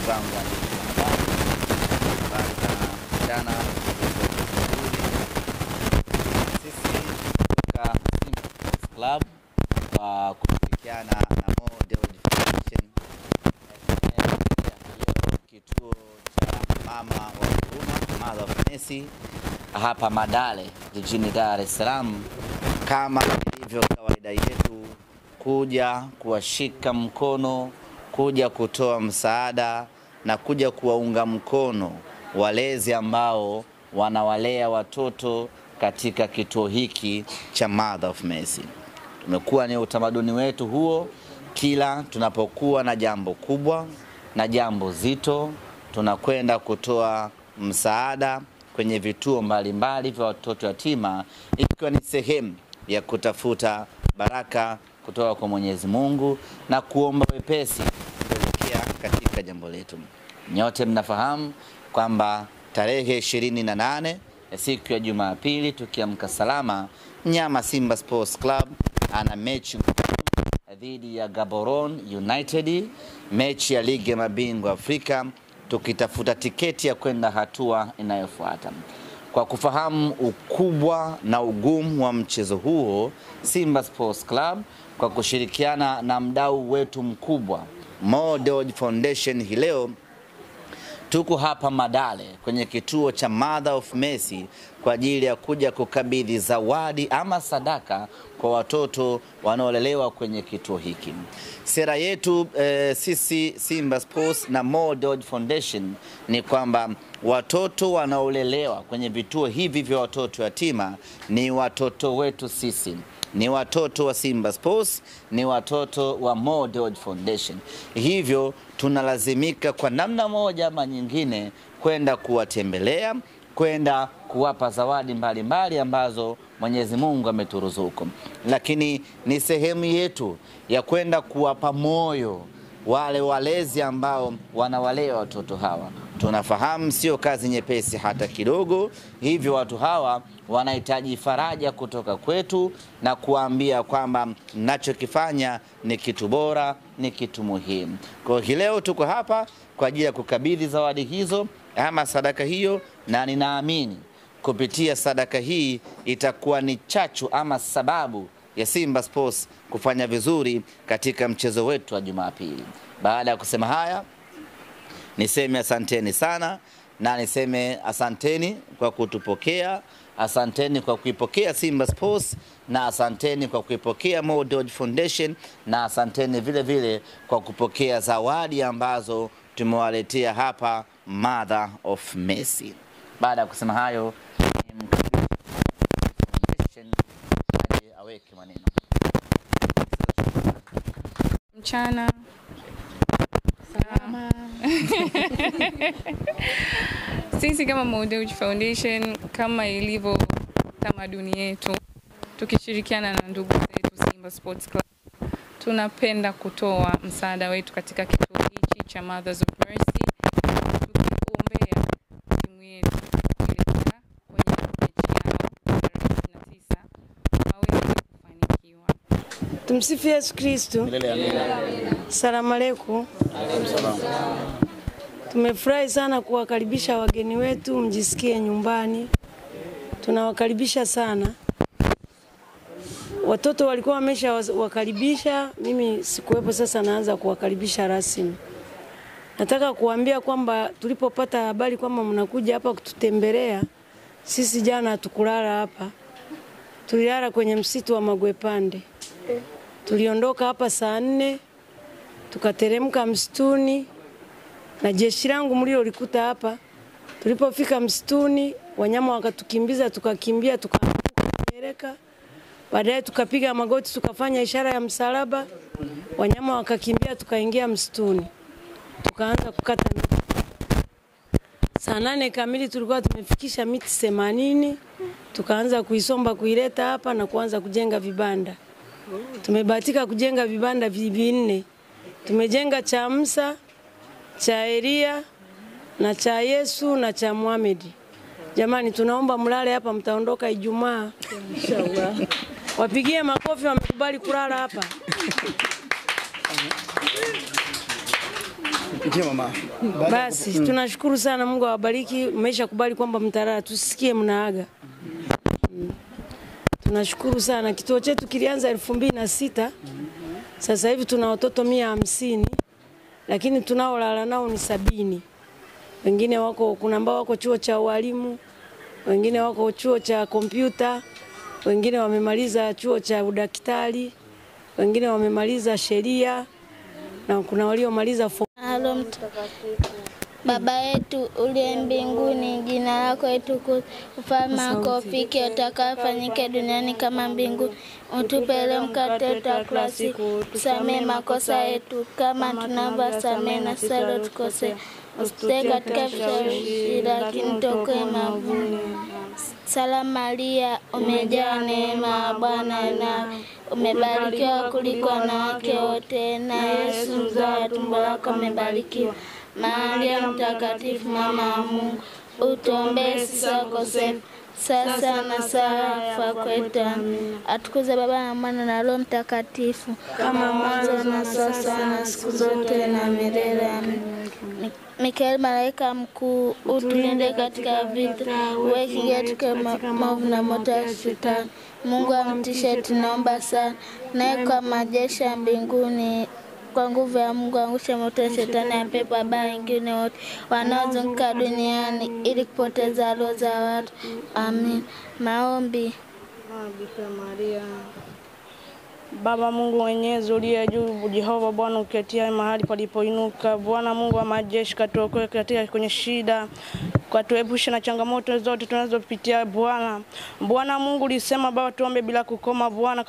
zangu jana sisi kutoka Simba Club kwa kushirikiana na Model Foundation kituo cha mama wa huruma Mother of Mercy hapa Madale jijini Dar es Salaam, kama ilivyo kawaida yetu, kuja kuwashika mkono, kuja kutoa msaada na kuja kuwaunga mkono walezi ambao wanawalea watoto katika kituo hiki cha Mother of Mercy. Tumekuwa ni utamaduni wetu huo, kila tunapokuwa na jambo kubwa na jambo zito, tunakwenda kutoa msaada kwenye vituo mbalimbali vya watoto yatima, ikiwa ni sehemu ya kutafuta baraka kutoka kwa Mwenyezi Mungu na kuomba wepesi kuelekea katika jambo letu. Nyote mnafahamu kwamba tarehe 28 ya siku ya Jumapili, tukiamka salama, mnyama Simba Sports Club ana mechi dhidi ya Gaborone United, mechi ya ligi ya mabingwa Afrika, tukitafuta tiketi ya kwenda hatua inayofuata. Kwa kufahamu ukubwa na ugumu wa mchezo huo, Simba Sports Club kwa kushirikiana na mdau wetu mkubwa Model Foundation, hii leo tuko hapa Madale kwenye kituo cha Mother of Mercy kwa ajili ya kuja kukabidhi zawadi ama sadaka kwa watoto wanaolelewa kwenye kituo hiki. Sera yetu sisi Simba Sports na Model Foundation ni kwamba watoto wanaolelewa kwenye vituo hivi vya watoto yatima ni watoto wetu sisi, ni watoto wa Simba Sports, ni watoto wa Model Foundation. Hivyo tunalazimika kwa namna moja ama nyingine kwenda kuwatembelea, kwenda kuwapa zawadi mbalimbali ambazo Mwenyezi Mungu ameturuzuku. Lakini ni sehemu yetu ya kwenda kuwapa moyo wale walezi ambao wanawalea watoto hawa. Tunafahamu sio kazi nyepesi hata kidogo, hivyo watu hawa wanahitaji faraja kutoka kwetu na kuambia kwamba ninachokifanya ni kitu bora, ni kitu muhimu. Kwa hiyo leo tuko hapa kwa ajili ya kukabidhi zawadi hizo ama sadaka hiyo, na ninaamini kupitia sadaka hii itakuwa ni chachu ama sababu ya Simba Sports kufanya vizuri katika mchezo wetu wa Jumapili. Baada ya kusema haya, niseme asanteni sana, na niseme asanteni kwa kutupokea, asanteni kwa kuipokea Simba Sports, na asanteni kwa kuipokea Model Foundation, na asanteni vile vile kwa kupokea zawadi ambazo tumewaletea hapa Mother of Mercy. Baada ya kusema hayo, aweke maneno. Mchana salama. Sisi kama Model Foundation, kama ilivyo tamaduni yetu, tukishirikiana na ndugu zetu Simba Sports Club, tunapenda kutoa msaada wetu katika kituo hiki cha Mothers of Mercy, tukiombea timu yetu kuelekea kwenye mechi yao tarehe 29 waweze kufanikiwa. Tumsifu Yesu Kristo. Salamu alaykum. Tumefurahi sana kuwakaribisha wageni wetu, mjisikie nyumbani. Tunawakaribisha sana. Watoto walikuwa wamesha wakaribisha, mimi sikuwepo, sasa naanza kuwakaribisha rasmi. Nataka kuambia kwamba tulipopata habari kwamba mnakuja hapa kututembelea, sisi jana hatukulala hapa. Tulilala kwenye msitu wa Magwepande. Tuliondoka hapa saa 4, tukateremka msituni na jeshi langu mlio likuta hapa. Tulipofika msituni, wanyama wakatukimbiza, tukakimbia, tukaeleka. Baadaye tukapiga magoti, tukafanya ishara ya msalaba. Wanyama wakakimbia, tukaingia msituni. Tukaanza kukata miti. Saa 8 kamili tulikuwa tumefikisha miti 80. Tukaanza kuisomba, kuileta hapa na kuanza kujenga vibanda. Tumebahatika kujenga vibanda 4. Tumejenga cha Musa, cha Elia, na cha Yesu na cha Muhammad. Jamani, tunaomba mlale hapa, mtaondoka Ijumaa. Inshallah. Wapigie makofi, wamekubali kulala hapa. Ndio mama. Basi tunashukuru sana, Mungu awabariki, mmeshakubali kwamba mtalala, tusisikie mnaaga. Tunashukuru sana. Kituo chetu kilianza 2006. Sasa hivi tuna watoto 150, lakini tunaolala nao ni 70. Wengine wako, kuna ambao wako chuo cha ualimu, wengine wako chuo cha kompyuta, wengine wamemaliza chuo cha udaktari, wengine wamemaliza sheria, na kuna waliomaliza Baba yetu uliye mbinguni, jina lako litukuzwe, ufalme wako ufike, utakafanyike duniani kama mbinguni. Utupe leo mkate wetu wa kila siku, tusamehe makosa yetu kama tunavyosamehe na sisi waliotukosea, usitutie katika vishawishi, lakini tuokoe maovuni. Salamu Maria, umejaa neema, Bwana nawe, umebarikiwa kuliko wanawake wote, na Yesu mzao wa tumbo lako umebarikiwa. Maria mtakatifu, mama wa Mungu, utuombee sisi wakosefu, sasa na saa ya kufa kwetu. Amina. Atukuzwe Baba na Mwana na Roho Mtakatifu, kama mwanzo na sasa na siku zote na milele. Amina. Mikaeli malaika mkuu, utulinde katika vita, uweke katika maovu na moto ya Shetani. Mungu amtishe, tunaomba sana, naye kwa majeshi ya mbinguni, kwa nguvu ya Mungu angusha moto ya Shetani na pepo wabaya wengine wote wanaozunguka duniani ili kupoteza roho za watu. Amin. Maombi. Maria. Baba Mungu mwenyezi uliye juu, Jehova Bwana uketia mahali palipoinuka, Bwana Mungu wa majeshi, katuokoe katika kwenye shida, katuepushe na changamoto zote tunazopitia Bwana. Bwana Mungu ulisema Baba tuombe bila kukoma Bwana,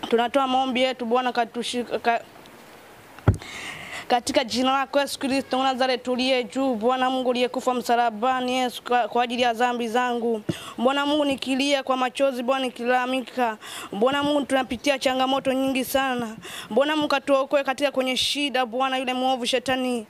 tunatoa maombi yetu Bwana, katushika katika jina lako Yesu Kristo Nazareti uliye juu, Bwana Mungu uliyekufa msalabani Yesu kwa ajili ya dhambi zangu. Bwana Mungu nikilia kwa machozi Bwana, nikilalamika Bwana Mungu, tunapitia changamoto nyingi sana Bwana Mungu, katuokoe katika kwenye shida Bwana, yule muovu Shetani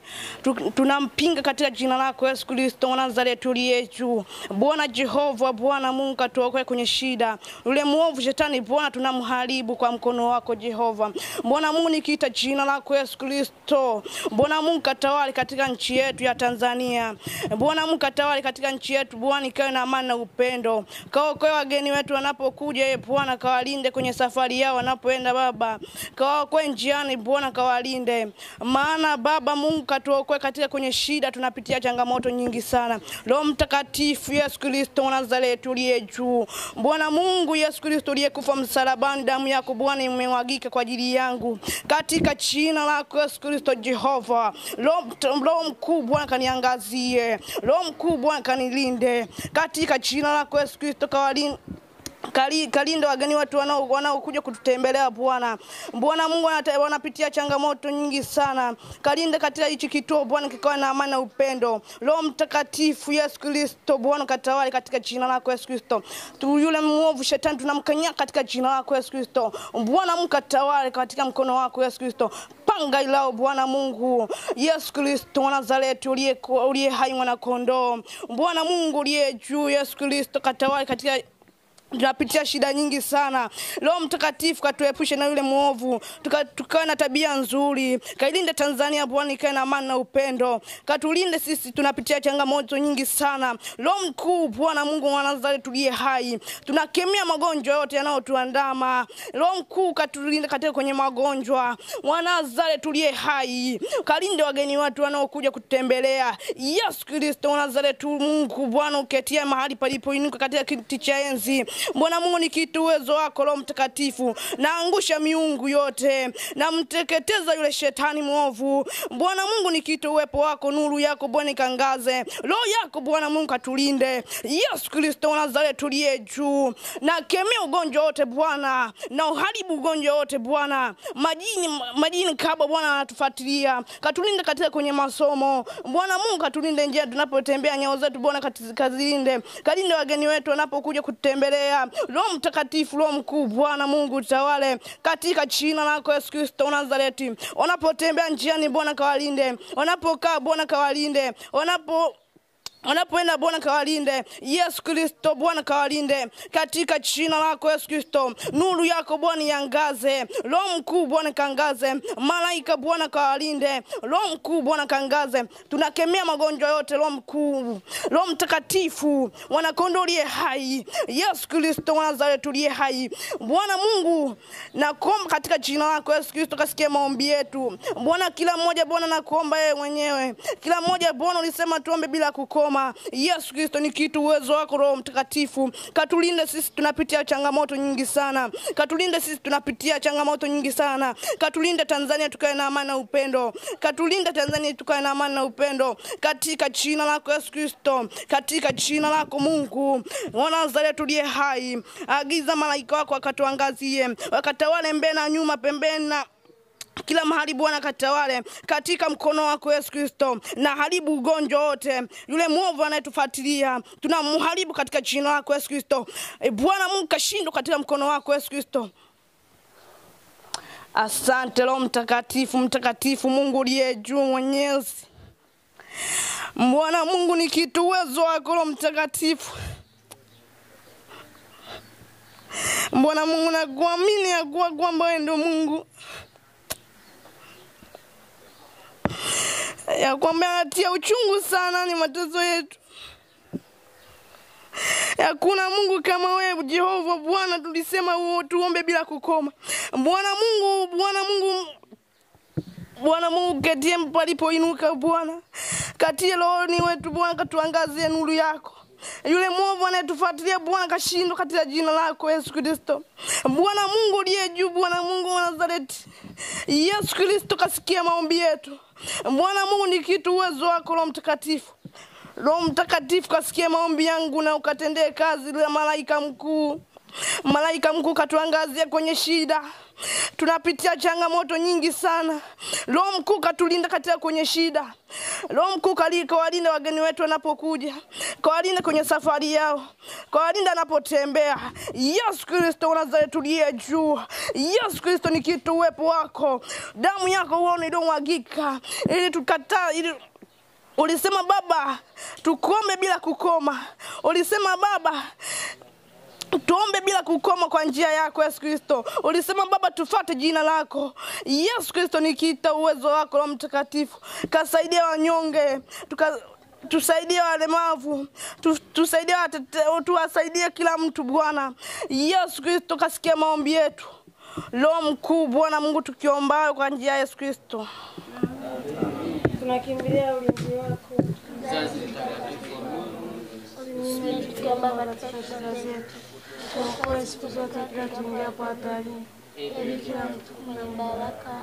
tunampinga katika jina lako Yesu Kristo Nazareti uliye juu. Bwana Jehova, Bwana Mungu katuokoe kwenye shida, yule muovu Shetani Bwana tunamharibu kwa mkono wako Jehova. Bwana Mungu nikiita jina lako Yesu Kristo, Bwana Mungu katawali katika nchi yetu ya Tanzania. Bwana Mungu katawali katika nchi yetu Bwana, ikawe na amani na upendo. Kaokoe wageni wetu wanapokuja Bwana, kawalinde kwenye safari yao wanapoenda Baba. Kaokoe njiani Bwana, kawalinde. Maana Baba Mungu katuokoe katika kwenye shida, tunapitia changamoto nyingi sana. Roho Mtakatifu Yesu Kristo Nazareti uliye juu, Bwana Mungu Yesu Kristo uliyekufa msalabani, damu yako Bwana imemwagika kwa ajili yangu. Katika jina lako Yesu Kristo Jehova, Roho mkuu Bwana kaniangazie, Roho mkuu Bwana kanilinde. Katika jina lako Yesu Kristo kalinde wageni watu wanaokuja kututembelea Bwana. Bwana Mungu wanapitia changamoto nyingi sana. Kalinde katika hichi kituo Bwana, kikawa na amani na upendo. Roho Mtakatifu Yesu Kristo Bwana katawali katika jina lako Yesu Kristo. Yule muovu Shetani tunamkanya katika jina lako Yesu Kristo. Bwana Mungu katawali katika mkono wako Yesu Kristo. Panga ilao Bwana Mungu Yesu Kristo Nazareti uliye hai mwana kondoo. Bwana Mungu uliye juu Yesu Kristo katawali katika tunapitia shida nyingi sana. Roho Mtakatifu katuepushe na yule muovu, tukae na tabia nzuri. Kailinde Tanzania Bwana, ikae na amani na upendo. Katulinde sisi tunapitia changamoto nyingi sana. Roho mkuu Bwana Mungu wa Nazareti tuliye hai, tunakemea magonjwa yote yanayotuandama. Roho mkuu katulinde katika kwenye magonjwa. Wa Nazareti tuliye hai, kalinde wageni watu wanaokuja kutembelea. Yesu Kristo wa Nazareti Mungu Bwana uketia mahali palipoinuka katika kiti cha enzi. Bwana Mungu nikitu uwezo wako Roho Mtakatifu, naangusha miungu yote, na mteketeza yule Shetani muovu. Bwana Mungu nikitu uwepo wako, nuru yako Bwana ikangaze. Roho yako Bwana Mungu katulinde. Yesu Kristo wa Nazareti tuliye juu, na kemea ugonjwa wote Bwana, na uharibu ugonjwa wote Bwana. Majini kaba Bwana anatufuatilia. Katulinde katika kwenye masomo. Bwana Mungu katulinde njia tunapotembea, nyao zetu Bwana kazilinde. Kalinde wageni wetu wanapokuja kutembelea. Roho Mtakatifu, Roho mkuu Bwana Mungu tawale katika jina lako Yesu Kristo Nazareti. Wanapotembea njiani Bwana kawalinde, wanapokaa Bwana kawalinde, wanapoenda Bwana kawalinde. Yesu Kristo Bwana kawalinde katika jina lako Yesu Kristo. Nuru yako Bwana iangaze, Roho mkuu Bwana kaangaze, malaika Bwana kawalinde, Roho mkuu Bwana kaangaze. Tunakemea magonjwa yote, Roho mkuu, Roho mtakatifu, Mwana-Kondoo aliye hai, Yesu Kristo wa Nazareti aliye hai. Bwana Mungu, nakuomba katika jina lako Yesu Kristo kasikie maombi yetu. Bwana kila mmoja Bwana nakuomba wewe mwenyewe. Kila mmoja Bwana ulisema tuombe bila kukoma. Yesu Kristo ni kitu uwezo wako Roho Mtakatifu. Katulinde sisi tunapitia changamoto nyingi sana. Katulinde sisi tunapitia changamoto nyingi sana. Katulinde Tanzania tukae na amani na upendo. Katulinde Tanzania tukae na amani na upendo. Katika jina lako Yesu Kristo. Katika jina lako Mungu wa Nazareti aliye hai. Agiza malaika wako wakatuangazie. Wakatawale mbele na nyuma, pembeni na kila mahali Bwana katawale katika mkono wako Yesu Kristo. Na haribu ugonjwa wote, yule mwovu anayetufuatilia tunamharibu katika jina lako Yesu Kristo. Bwana Mungu kashindo katika mkono wako Yesu Kristo. Asante Roho Mtakatifu, mtakatifu Mungu aliye juu mwenyezi. Bwana Mungu ni kitu uwezo wako Roho Mtakatifu. Bwana Mungu nakuamini ya kuwa kwamba wewe ndio Mungu. Ya kwamba anatia uchungu sana ni mateso yetu. Hakuna Mungu kama wewe Jehova Bwana, tulisema tuombe bila kukoma. Bwana Mungu katie palipoinuka Bwana. Katie rohoni wetu Bwana, katuangazie nuru yako. Yule mwovu anayetufuatilia Bwana kashindwa katika jina lako Yesu Kristo. Bwana Mungu aliye juu, Bwana Mungu wa Nazareti, Yesu Kristo kasikia maombi yetu. Bwana Mungu ni kitu uwezo wako Roho Mtakatifu. Roho Mtakatifu kasikia maombi yangu na ukatendee kazi la malaika mkuu. Malaika mkuu katuangazia kwenye shida. Tunapitia changamoto nyingi sana. Roho mkuu katulinda katika kwenye shida. Roho mkuu kawalinda wageni wetu wanapokuja. Kawalinda kwenye safari yao. Kawalinda wanapotembea. Yesu Kristo wa Nazareti aliye juu. Yesu Kristo ni kitu uwepo wako. Damu yako uone iliyomwagika ili tukataa ili ulisema Baba tukuombe bila kukoma. Ulisema Baba tuombe bila kukoma kwa njia yako Yesu Kristo. Ulisema Baba tufuate jina lako. Yesu Kristo ni kita uwezo wako Roho Mtakatifu. Kasaidia wanyonge, tusaidie walemavu, tuwasaidie kila mtu Bwana. Yesu Kristo kasikia maombi yetu. Roho mkuu Bwana Mungu tukiomba kwa njia ya Yesu Kristo. Tunakimbilia ulinzi wako. Tuokoe siku zote kila tuingia kwa hatari. Ili kila mtu mwenye baraka